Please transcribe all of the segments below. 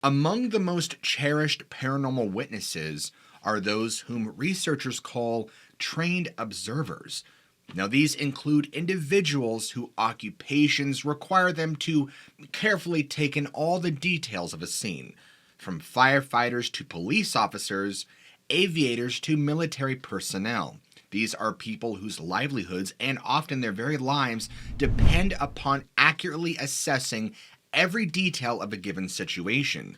Among the most cherished paranormal witnesses are those whom researchers call trained observers. Now, these include individuals whose occupations require them to carefully take in all the details of a scene, from firefighters to police officers, aviators to military personnel. These are people whose livelihoods and often their very lives depend upon accurately assessing every detail of a given situation.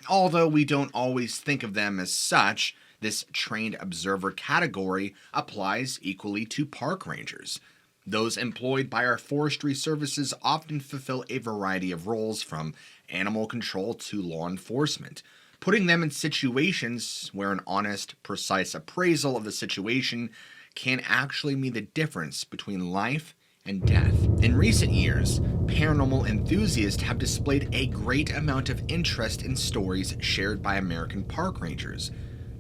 Although we don't always think of them as such, this trained observer category applies equally to park rangers. Those employed by our forestry services often fulfill a variety of roles, from animal control to law enforcement, putting them in situations where an honest, precise appraisal of the situation can actually mean the difference between life and death. In recent years, paranormal enthusiasts have displayed a great amount of interest in stories shared by American park rangers.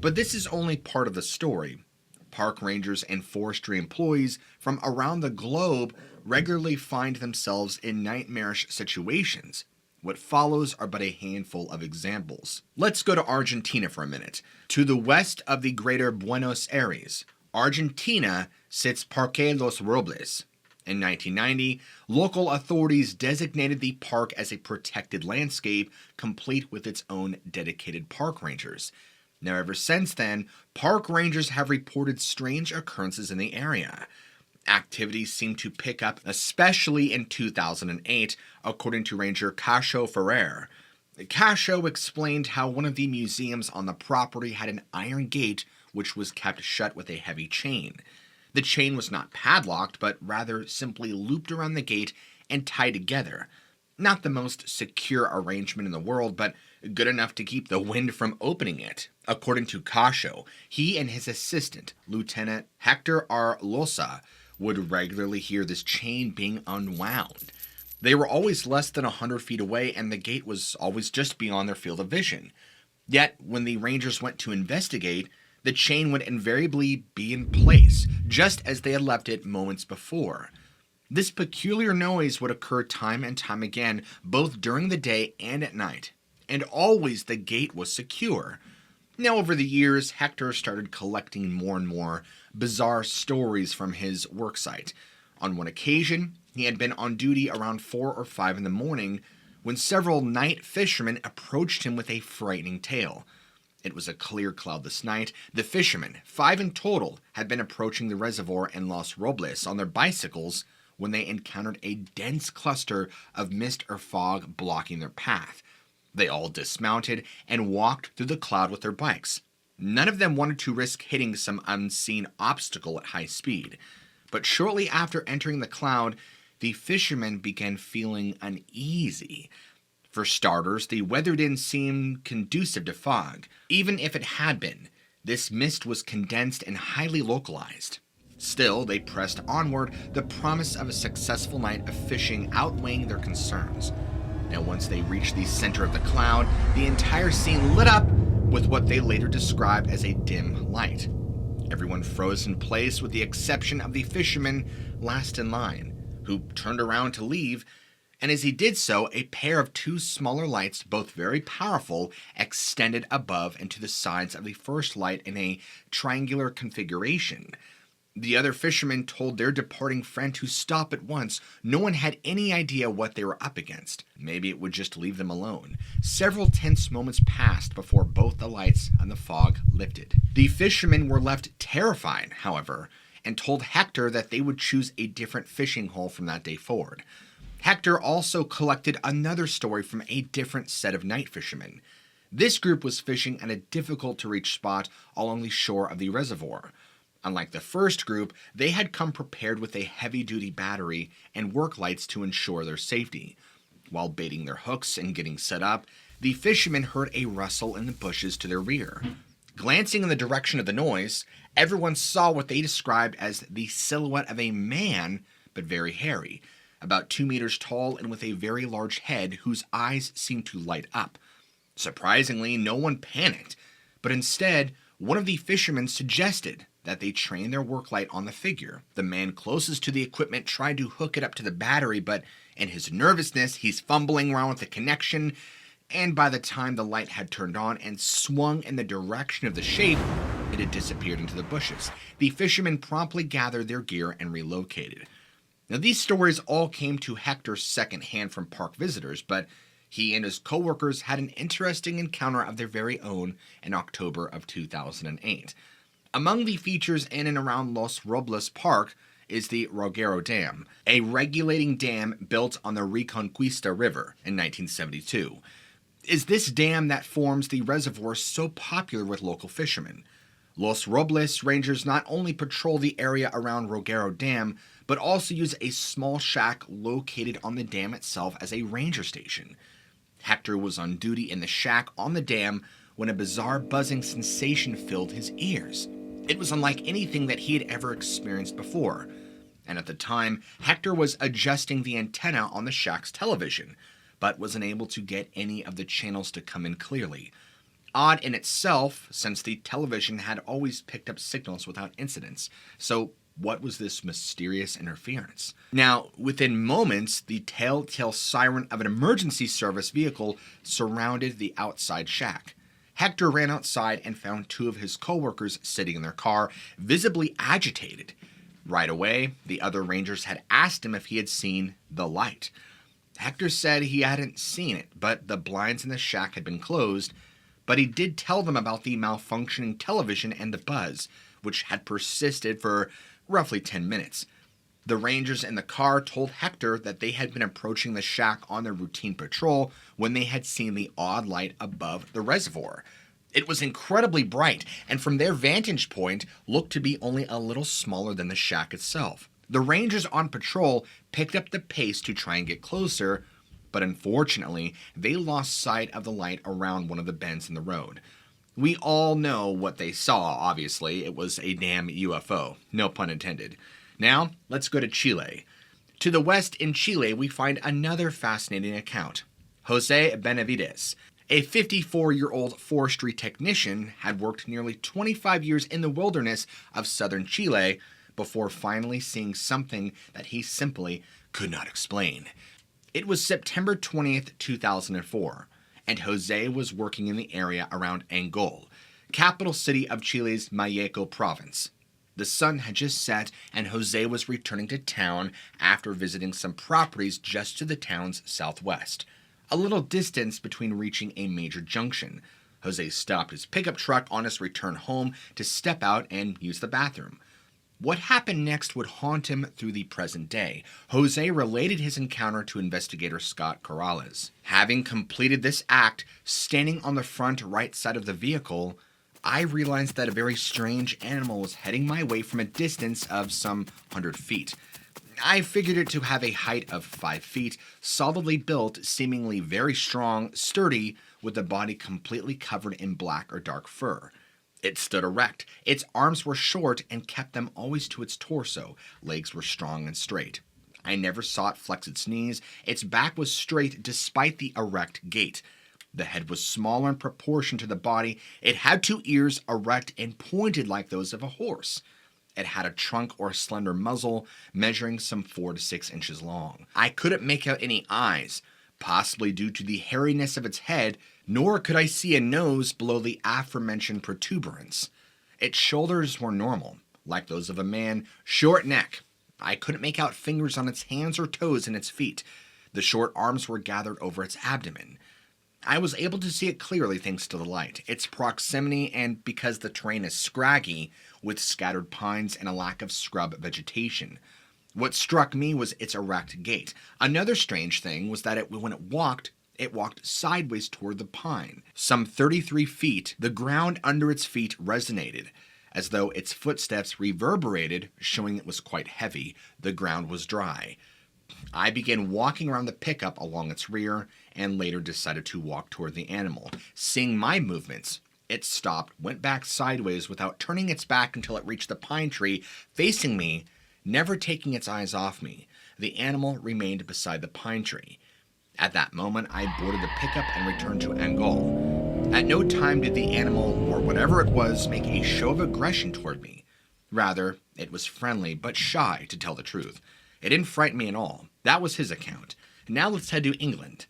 But this is only part of the story. Park rangers and forestry employees from around the globe regularly find themselves in nightmarish situations. What follows are but a handful of examples. Let's go to Argentina for a minute. To the west of the greater Buenos Aires, Argentina sits Parque Los Robles. In 1990, local authorities designated the park as a protected landscape, complete with its own dedicated park rangers. Now, ever since then, park rangers have reported strange occurrences in the area. Activities seem to pick up, especially in 2008, according to Ranger Cacho Ferrer. Cacho explained how one of the museums on the property had an iron gate which was kept shut with a heavy chain. The chain was not padlocked, but rather simply looped around the gate and tied together. Not the most secure arrangement in the world, but good enough to keep the wind from opening it. According to Cacho, he and his assistant, Lieutenant Hector R. Losa, would regularly hear this chain being unwound. They were always less than 100 feet away, and the gate was always just beyond their field of vision. Yet, when the rangers went to investigate, the chain would invariably be in place, just as they had left it moments before. This peculiar noise would occur time and time again, both during the day and at night, and always the gate was secure. Now, over the years, Hector started collecting more and more bizarre stories from his worksite. On one occasion, he had been on duty around 4 or 5 in the morning when several night fishermen approached him with a frightening tale. It was a clear, cloudless night. The fishermen, 5 in total, had been approaching the reservoir in Los Robles on their bicycles when they encountered a dense cluster of mist or fog blocking their path. They all dismounted and walked through the cloud with their bikes. None of them wanted to risk hitting some unseen obstacle at high speed. But shortly after entering the cloud, the fishermen began feeling uneasy. For starters, the weather didn't seem conducive to fog. Even if it had been, this mist was condensed and highly localized. Still, they pressed onward, the promise of a successful night of fishing outweighing their concerns. Now, once they reached the center of the cloud, the entire scene lit up with what they later described as a dim light. Everyone froze in place with the exception of the fisherman last in line, who turned around to leave, and as he did so, a pair of 2 smaller lights, both very powerful, extended above and to the sides of the first light in a triangular configuration. The other fishermen told their departing friend to stop at once. No one had any idea what they were up against. Maybe it would just leave them alone. Several tense moments passed before both the lights and the fog lifted. The fishermen were left terrified, however, and told Hector that they would choose a different fishing hole from that day forward. Hector also collected another story from a different set of night fishermen. This group was fishing at a difficult-to-reach spot along the shore of the reservoir. Unlike the first group, they had come prepared with a heavy-duty battery and work lights to ensure their safety. While baiting their hooks and getting set up, the fishermen heard a rustle in the bushes to their rear. Glancing in the direction of the noise, everyone saw what they described as the silhouette of a man, but very hairy, about 2 meters tall and with a very large head whose eyes seemed to light up. Surprisingly, no one panicked, but instead, one of the fishermen suggested that they train their work light on the figure. The man closest to the equipment tried to hook it up to the battery, but in his nervousness, he's fumbling around with the connection, and by the time the light had turned on and swung in the direction of the shape, it had disappeared into the bushes. The fishermen promptly gathered their gear and relocated. Now, these stories all came to Hector secondhand from park visitors, but he and his coworkers had an interesting encounter of their very own in October of 2008. Among the features in and around Los Robles Park is the Roguero Dam, a regulating dam built on the Reconquista River in 1972. Is this dam that forms the reservoir so popular with local fishermen? Los Robles Rangers not only patrol the area around Roguero Dam, but also use a small shack located on the dam itself as a ranger station. Hector was on duty in the shack on the dam when a bizarre buzzing sensation filled his ears. It was unlike anything that he had ever experienced before, and at the time, Hector was adjusting the antenna on the shack's television, but was unable to get any of the channels to come in clearly. Odd in itself, since the television had always picked up signals without incidents. So what was this mysterious interference? Now, within moments, the telltale siren of an emergency service vehicle surrounded the outside shack. Hector ran outside and found two of his coworkers sitting in their car, visibly agitated. Right away, the other rangers had asked him if he had seen the light. Hector said he hadn't seen it, but the blinds in the shack had been closed, but he did tell them about the malfunctioning television and the buzz, which had persisted for roughly 10 minutes. The rangers in the car told Hector that they had been approaching the shack on their routine patrol when they had seen the odd light above the reservoir. It was incredibly bright, and from their vantage point, looked to be only a little smaller than the shack itself. The rangers on patrol picked up the pace to try and get closer, but unfortunately, they lost sight of the light around one of the bends in the road. We all know what they saw, obviously. It was a damn UFO. No pun intended. Now, let's go to Chile. To the west in Chile, we find another fascinating account. Jose Benavides, a 54-year-old forestry technician, had worked nearly 25 years in the wilderness of southern Chile before finally seeing something that he simply could not explain. It was September 20th, 2004, and Jose was working in the area around Angol, capital city of Chile's Malleco province. The sun had just set, and Jose was returning to town after visiting some properties just to the town's southwest, a little distance between reaching a major junction. Jose stopped his pickup truck on his return home to step out and use the bathroom. What happened next would haunt him through the present day. Jose related his encounter to investigator Scott Corrales. Having completed this act, standing on the front right side of the vehicle, I realized that a very strange animal was heading my way from a distance of some 100 feet. I figured it to have a height of 5 feet, solidly built, seemingly very strong, sturdy, with the body completely covered in black or dark fur. It stood erect. Its arms were short and kept them always to its torso. Legs were strong and straight. I never saw it flex its knees. Its back was straight despite the erect gait. The head was smaller in proportion to the body. It had 2 ears, erect and pointed like those of a horse. It had a trunk or slender muzzle, measuring some 4 to 6 inches long. I couldn't make out any eyes, possibly due to the hairiness of its head, nor could I see a nose below the aforementioned protuberance. Its shoulders were normal, like those of a man, short neck. I couldn't make out fingers on its hands or toes in its feet. The short arms were gathered over its abdomen. I was able to see it clearly thanks to the light, its proximity, and because the terrain is scraggy, with scattered pines and a lack of scrub vegetation. What struck me was its erect gait. Another strange thing was that when it walked sideways toward the pine. Some 33 feet, the ground under its feet resonated, as though its footsteps reverberated, showing it was quite heavy. The ground was dry. I began walking around the pickup along its rear, and later decided to walk toward the animal. Seeing my movements, it stopped, went back sideways without turning its back until it reached the pine tree, facing me, never taking its eyes off me. The animal remained beside the pine tree. At that moment, I boarded the pickup and returned to Angol. At no time did the animal, or whatever it was, make a show of aggression toward me. Rather, it was friendly, but shy, to tell the truth. It didn't frighten me at all. That was his account. Now let's head to England.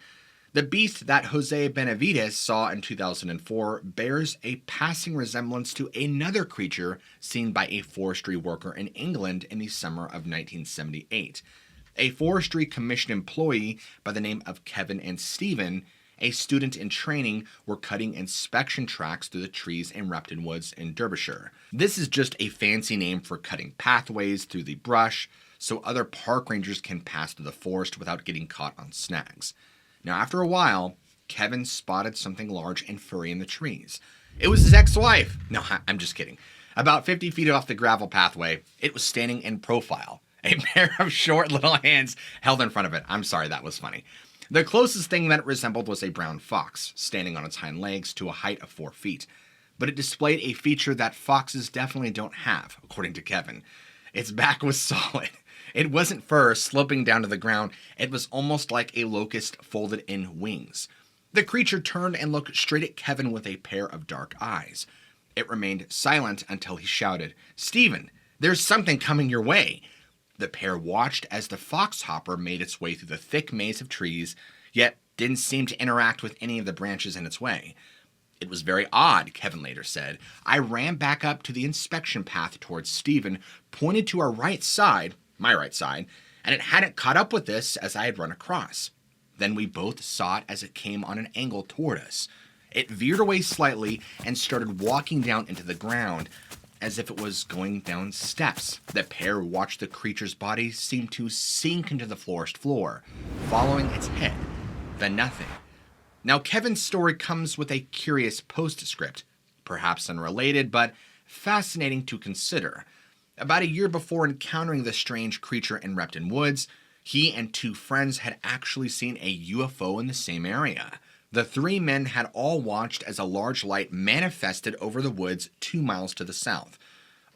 The beast that Jose Benavides saw in 2004 bears a passing resemblance to another creature seen by a forestry worker in England in the summer of 1978. A forestry commission employee by the name of Kevin and Stephen, a student in training, were cutting inspection tracks through the trees in Repton Woods in Derbyshire. This is just a fancy name for cutting pathways through the brush so other park rangers can pass through the forest without getting caught on snags. Now, after a while, Kevin spotted something large and furry in the trees. It was his ex-wife. No, I'm just kidding. About 50 feet off the gravel pathway, it was standing in profile. A pair of short little hands held in front of it. I'm sorry, that was funny. The closest thing that it resembled was a brown fox, standing on its hind legs to a height of 4 feet. But it displayed a feature that foxes definitely don't have, according to Kevin. Its back was solid. It wasn't fur sloping down to the ground. It was almost like a locust folded in wings. The creature turned and looked straight at Kevin with a pair of dark eyes. It remained silent until he shouted, "Stephen, there's something coming your way." The pair watched as the foxhopper made its way through the thick maze of trees, yet didn't seem to interact with any of the branches in its way. "It was very odd," Kevin later said. "I ran back up to the inspection path towards Stephen, pointed to our right side, my right side, and it hadn't caught up with this as I had run across. Then we both saw it as it came on an angle toward us. It veered away slightly and started walking down into the ground, as if it was going down steps. The pair watched the creature's body seem to sink into the forest floor, following its head. Then nothing." Now, Kevin's story comes with a curious postscript, perhaps unrelated, but fascinating to consider. About a year before encountering the strange creature in Repton Woods, he and two friends had actually seen a UFO in the same area. The three men had all watched as a large light manifested over the woods 2 miles to the south.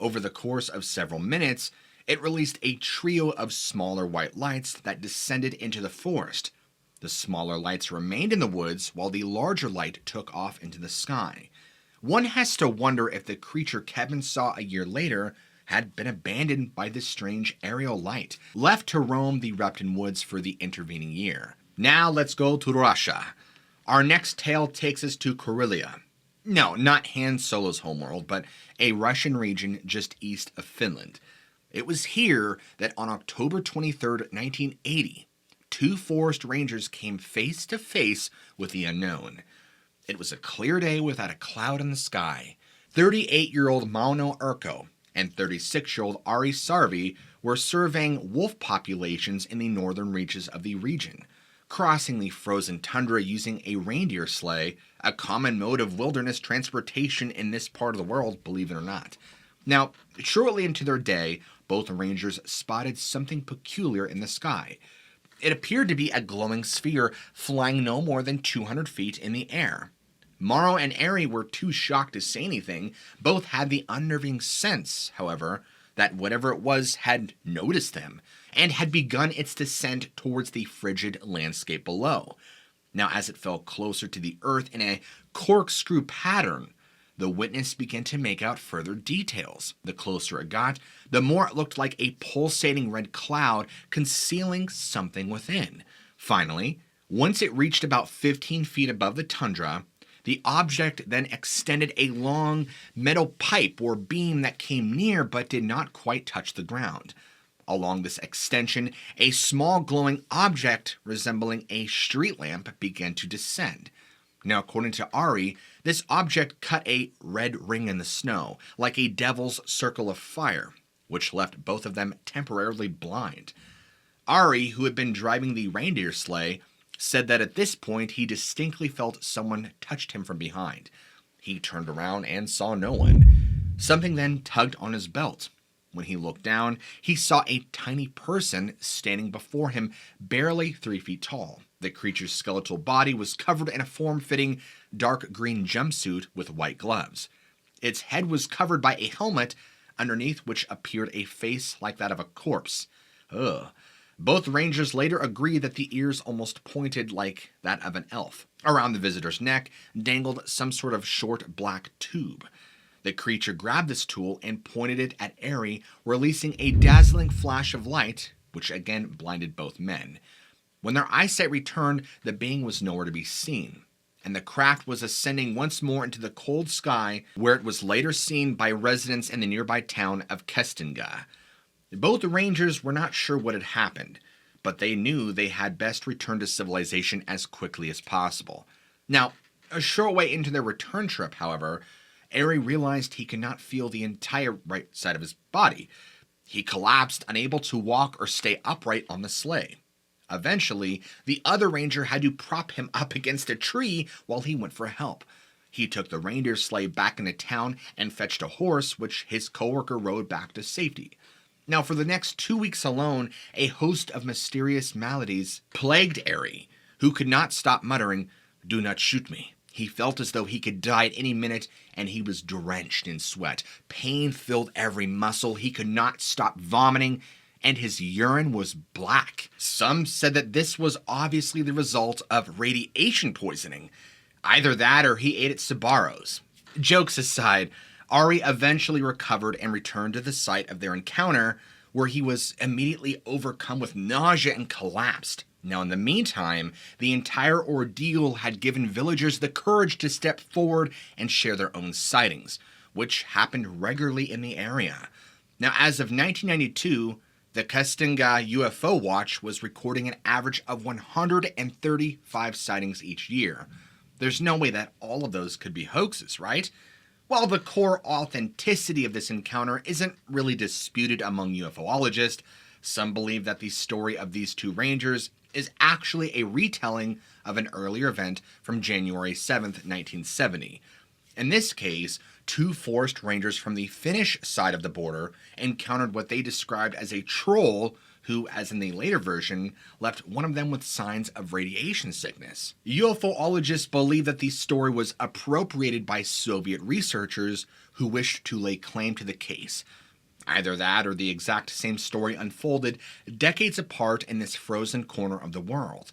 Over the course of several minutes, it released a trio of smaller white lights that descended into the forest. The smaller lights remained in the woods while the larger light took off into the sky. One has to wonder if the creature Kevin saw a year later had been abandoned by this strange aerial light, left to roam the Repton Woods for the intervening year. Now let's go to Russia. Our next tale takes us to Karelia. No, not Han Solo's homeworld, but a Russian region just east of Finland. It was here that on October 23rd, 1980, two forest rangers came face to face with the unknown. It was a clear day without a cloud in the sky. 38-year-old Mauno Urko and 36-year-old Ari Sarvi were surveying wolf populations in the northern reaches of the region, crossing the frozen tundra using a reindeer sleigh, a common mode of wilderness transportation in this part of the world, believe it or not. Now, shortly into their day, both rangers spotted something peculiar in the sky. It appeared to be a glowing sphere flying no more than 200 feet in the air. Morrow and Ari were too shocked to say anything. Both had the unnerving sense, however, that whatever it was had noticed them and had begun its descent towards the frigid landscape below. Now, as it fell closer to the earth in a corkscrew pattern, the witness began to make out further details. The closer it got, the more it looked like a pulsating red cloud concealing something within. Finally, once it reached about 15 feet above the tundra, the object then extended a long metal pipe or beam that came near but did not quite touch the ground. Along this extension, a small glowing object resembling a street lamp began to descend. Now, according to Ari, this object cut a red ring in the snow, like a devil's circle of fire, which left both of them temporarily blind. Ari, who had been driving the reindeer sleigh, said that at this point he distinctly felt someone touched him from behind. He turned around and saw no one. Something then tugged on his belt. When he looked down, he saw a tiny person standing before him, barely 3 feet tall. The creature's skeletal body was covered in a form-fitting dark green jumpsuit with white gloves. Its head was covered by a helmet, underneath which appeared a face like that of a corpse. Ugh. Both rangers later agreed that the ears almost pointed like that of an elf. Around the visitor's neck dangled some sort of short black tube. The creature grabbed this tool and pointed it at Ari, releasing a dazzling flash of light, which again blinded both men. When their eyesight returned, the being was nowhere to be seen, and the craft was ascending once more into the cold sky, where it was later seen by residents in the nearby town of Kestinga. Both rangers were not sure what had happened, but they knew they had best return to civilization as quickly as possible. Now, a short way into their return trip, however, Ari realized he could not feel the entire right side of his body. He collapsed, unable to walk or stay upright on the sleigh. Eventually, the other ranger had to prop him up against a tree while he went for help. He took the reindeer sleigh back into town and fetched a horse, which his coworker rode back to safety. Now, for the next 2 weeks alone, a host of mysterious maladies plagued Ari, who could not stop muttering, "Do not shoot me." He felt as though he could die at any minute, and he was drenched in sweat. Pain filled every muscle. He could not stop vomiting, and his urine was black. Some said that this was obviously the result of radiation poisoning. Either that or he ate at Sbarro's. Jokes aside, Ari eventually recovered and returned to the site of their encounter, where he was immediately overcome with nausea and collapsed. Now, in the meantime, the entire ordeal had given villagers the courage to step forward and share their own sightings, which happened regularly in the area. Now, as of 1992, the Kestinga UFO Watch was recording an average of 135 sightings each year. There's no way that all of those could be hoaxes, right? While the core authenticity of this encounter isn't really disputed among UFOologists, some believe that the story of these two rangers is actually a retelling of an earlier event from January 7th, 1970. In this case, two forest rangers from the Finnish side of the border encountered what they described as a troll who, as in the later version, left one of them with signs of radiation sickness. UFOologists believe that the story was appropriated by Soviet researchers who wished to lay claim to the case. Either that or the exact same story unfolded decades apart in this frozen corner of the world.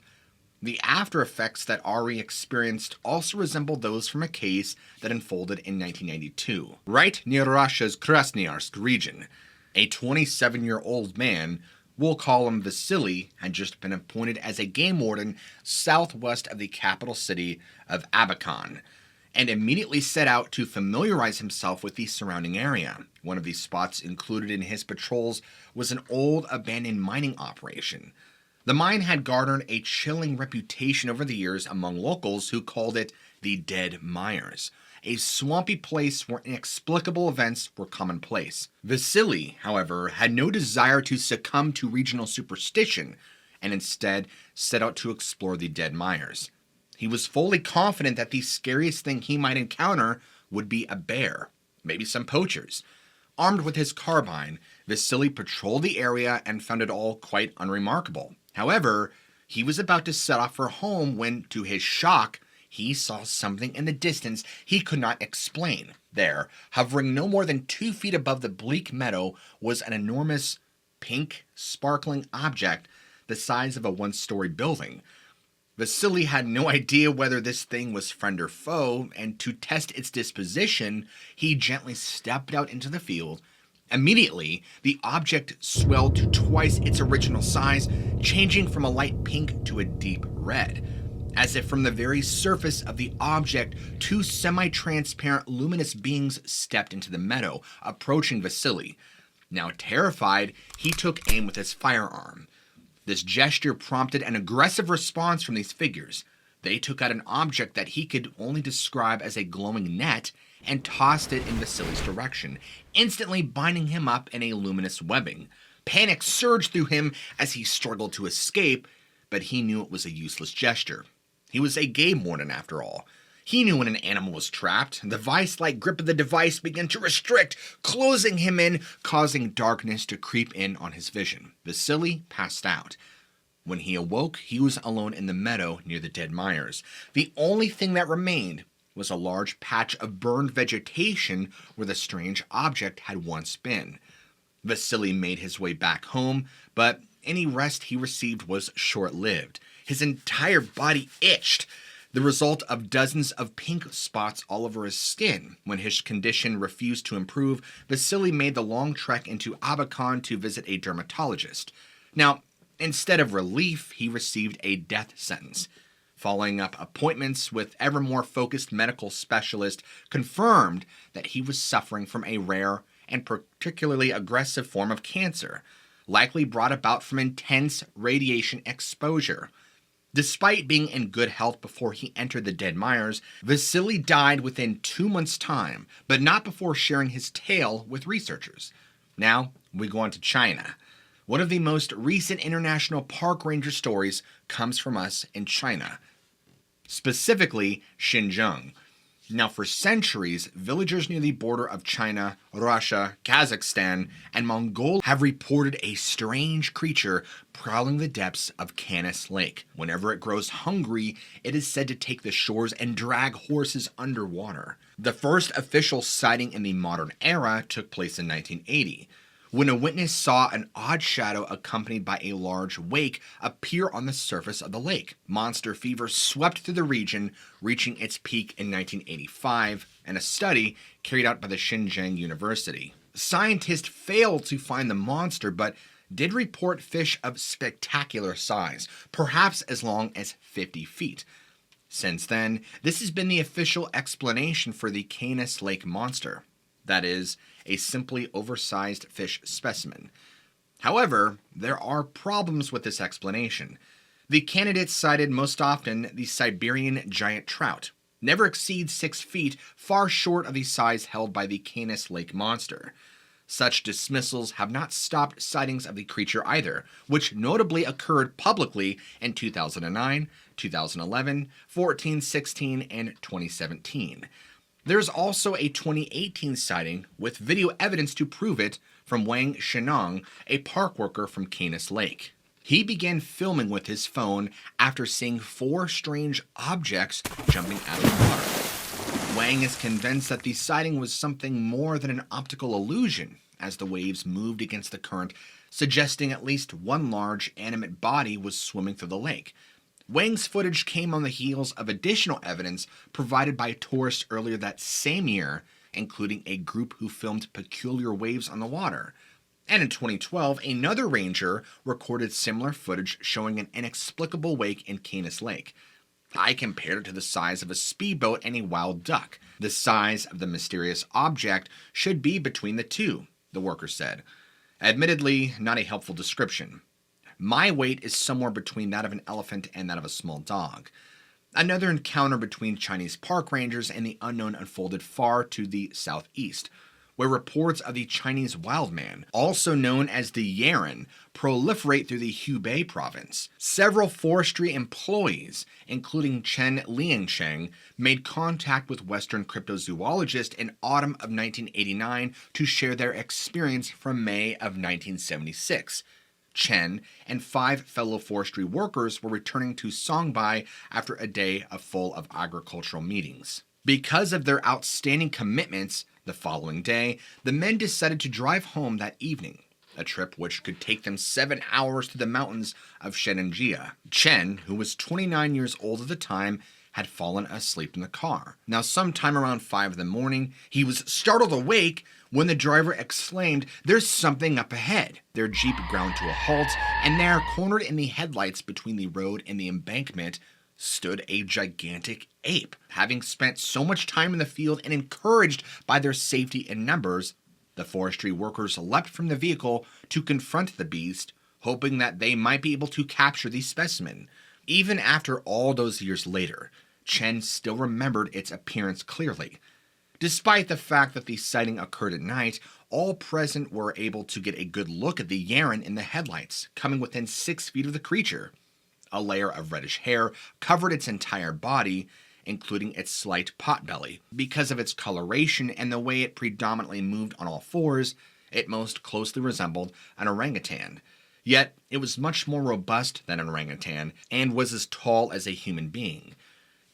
The after effects that Ari experienced also resembled those from a case that unfolded in 1992, right near Russia's Krasnoyarsk region. A 27-year-old man, we'll call him Vasily, had just been appointed as a game warden southwest of the capital city of Abakan, and immediately set out to familiarize himself with the surrounding area. One of these spots included in his patrols was an old abandoned mining operation. The mine had garnered a chilling reputation over the years among locals who called it the Dead Mires, a swampy place where inexplicable events were commonplace. Vasily, however, had no desire to succumb to regional superstition and instead set out to explore the Dead Mires. He was fully confident that the scariest thing he might encounter would be a bear, maybe some poachers. Armed with his carbine, Vasily patrolled the area and found it all quite unremarkable. However, he was about to set off for home when, to his shock, he saw something in the distance he could not explain. There, hovering no more than 2 feet above the bleak meadow, was an enormous, pink, sparkling object the size of a one-story building. Vasily had no idea whether this thing was friend or foe, and to test its disposition, he gently stepped out into the field. Immediately, the object swelled to twice its original size, changing from a light pink to a deep red. As if from the very surface of the object, two semi-transparent luminous beings stepped into the meadow, approaching Vasily. Now terrified, he took aim with his firearm. This gesture prompted an aggressive response from these figures. They took out an object that he could only describe as a glowing net and tossed it in Vasily's direction, instantly binding him up in a luminous webbing. Panic surged through him as he struggled to escape, but he knew it was a useless gesture. He was a game warden after all. He knew when an animal was trapped. The vice-like grip of the device began to restrict, closing him in, causing darkness to creep in on his vision. Vasily passed out. When he awoke, he was alone in the meadow near the Dead Mires. The only thing that remained was a large patch of burned vegetation where the strange object had once been. Vasily made his way back home, but any rest he received was short-lived. His entire body itched, the result of dozens of pink spots all over his skin. When his condition refused to improve, Vasily made the long trek into Abakan to visit a dermatologist. Now, Instead of relief, he received a death sentence. Following up appointments with ever more focused medical specialists confirmed that he was suffering from a rare and particularly aggressive form of cancer, likely brought about from intense radiation exposure. Despite being in good health before he entered the Dead Myers, Vasily died within 2 months' time, but not before sharing his tale with researchers. Now, we go on to China. One of the most recent international park ranger stories comes from us in China, specifically Xinjiang. Now, for centuries, villagers near the border of China, Russia, Kazakhstan, and Mongolia have reported a strange creature prowling the depths of Canis Lake. Whenever it grows hungry, it is said to take the shores and drag horses underwater. The first official sighting in the modern era took place in 1980. When a witness saw an odd shadow accompanied by a large wake appear on the surface of the lake. Monster fever swept through the region, reaching its peak in 1985, in a study carried out by the Xinjiang University. Scientists failed to find the monster, but did report fish of spectacular size, perhaps as long as 50 feet. Since then, this has been the official explanation for the Canis Lake monster. That is, a simply oversized fish specimen. However, there are problems with this explanation. The candidates cited most often the Siberian giant trout, never exceeds 6 feet, far short of the size held by the Canis Lake monster. Such dismissals have not stopped sightings of the creature either, which notably occurred publicly in 2009, 2011, 14, 16, and 2017. There's also a 2018 sighting with video evidence to prove it from Wang Shenong, a park worker from Canis Lake. He began filming with his phone after seeing 4 strange objects jumping out of the water. Wang is convinced that the sighting was something more than an optical illusion, as the waves moved against the current, suggesting at least one large animate body was swimming through the lake. Wang's footage came on the heels of additional evidence provided by tourists earlier that same year, including a group who filmed peculiar waves on the water. And in 2012, another ranger recorded similar footage showing an inexplicable wake in Canis Lake. I compared it to the size of a speedboat and a wild duck. The size of the mysterious object should be between the two, the worker said. Admittedly, not a helpful description. My weight is somewhere between that of an elephant and that of a small dog. Another encounter between Chinese park rangers and the unknown unfolded far to the southeast, where reports of the Chinese wild man, also known as the Yaren, proliferate through the Hubei province. Several forestry employees, including Chen Liangsheng, made contact with Western cryptozoologists in autumn of 1989 to share their experience from May of 1976. Chen and 5 fellow forestry workers were returning to Songbai after a day full of agricultural meetings. Because of their outstanding commitments, the following day, the men decided to drive home that evening, a trip which could take them 7 hours through the mountains of Sheninjia. Chen, who was 29 years old at the time, had fallen asleep in the car. Now, sometime around 5 in the morning, he was startled awake when the driver exclaimed, "There's something up ahead." Their Jeep ground to a halt, and there, cornered in the headlights between the road and the embankment, stood a gigantic ape. Having spent so much time in the field and encouraged by their safety in numbers, the forestry workers leapt from the vehicle to confront the beast, hoping that they might be able to capture the specimen. Even after all those years later, Chen still remembered its appearance clearly. Despite the fact that the sighting occurred at night, all present were able to get a good look at the Yaren in the headlights, coming within 6 feet of the creature. A layer of reddish hair covered its entire body, including its slight potbelly. Because of its coloration and the way it predominantly moved on all fours, it most closely resembled an orangutan. Yet, it was much more robust than an orangutan and was as tall as a human being.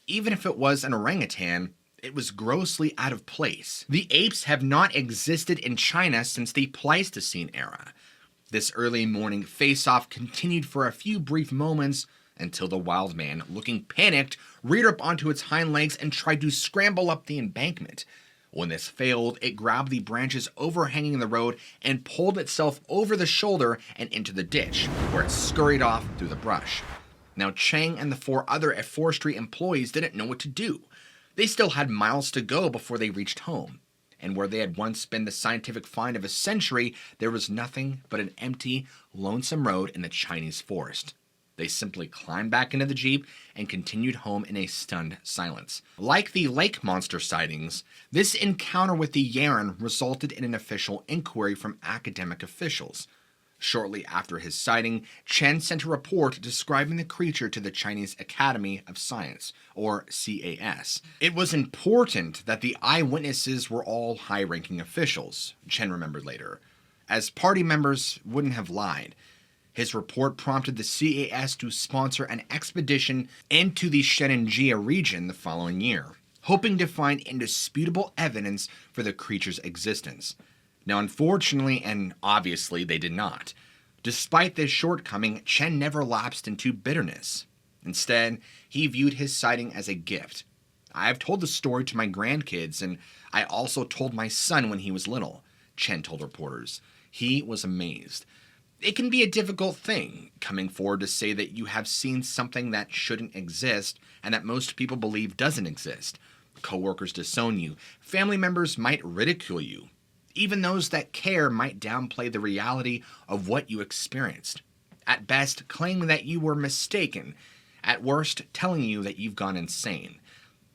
Even if it was an orangutan, it was grossly out of place. The apes have not existed in China since the Pleistocene era. This early morning face-off continued for a few brief moments until the wild man, looking panicked, reared up onto its hind legs and tried to scramble up the embankment. When this failed, it grabbed the branches overhanging the road and pulled itself over the shoulder and into the ditch, where it scurried off through the brush. Now, Chang and the 4 other forestry employees didn't know what to do. They still had miles to go before they reached home. And where they had once been the scientific find of a century, there was nothing but an empty, lonesome road in the Chinese forest. They simply climbed back into the Jeep and continued home in a stunned silence. Like the lake monster sightings, this encounter with the Yaren resulted in an official inquiry from academic officials. Shortly after his sighting, Chen sent a report describing the creature to the Chinese Academy of Science, or CAS. It was important that the eyewitnesses were all high-ranking officials, Chen remembered later, as party members wouldn't have lied. His report prompted the CAS to sponsor an expedition into the Sheninjia region the following year, hoping to find indisputable evidence for the creature's existence. Now, unfortunately, and obviously, they did not. Despite this shortcoming, Chen never lapsed into bitterness. Instead, he viewed his sighting as a gift. I have told the story to my grandkids, and I also told my son when he was little, Chen told reporters. He was amazed. It can be a difficult thing, coming forward to say that you have seen something that shouldn't exist and that most people believe doesn't exist. Coworkers disown you. Family members might ridicule you. Even those that care might downplay the reality of what you experienced. At best, claiming that you were mistaken. At worst, telling you that you've gone insane.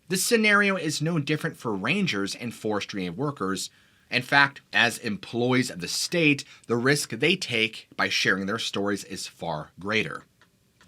This scenario is no different for rangers and forestry workers. In fact, as employees of the state, the risk they take by sharing their stories is far greater.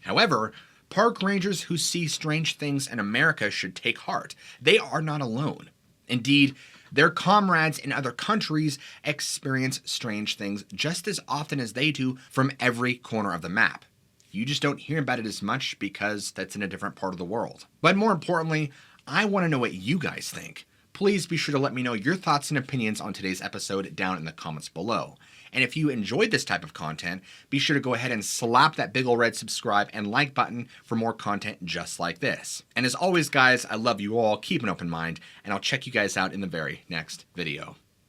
However, park rangers who see strange things in America should take heart. They are not alone. Indeed, their comrades in other countries experience strange things just as often as they do from every corner of the map. You just don't hear about it as much because that's in a different part of the world. But more importantly, I want to know what you guys think. Please be sure to let me know your thoughts and opinions on today's episode down in the comments below. And if you enjoyed this type of content, be sure to go ahead and slap that big ol' red subscribe and like button for more content just like this. And as always, guys, I love you all. Keep an open mind, and I'll check you guys out in the very next video.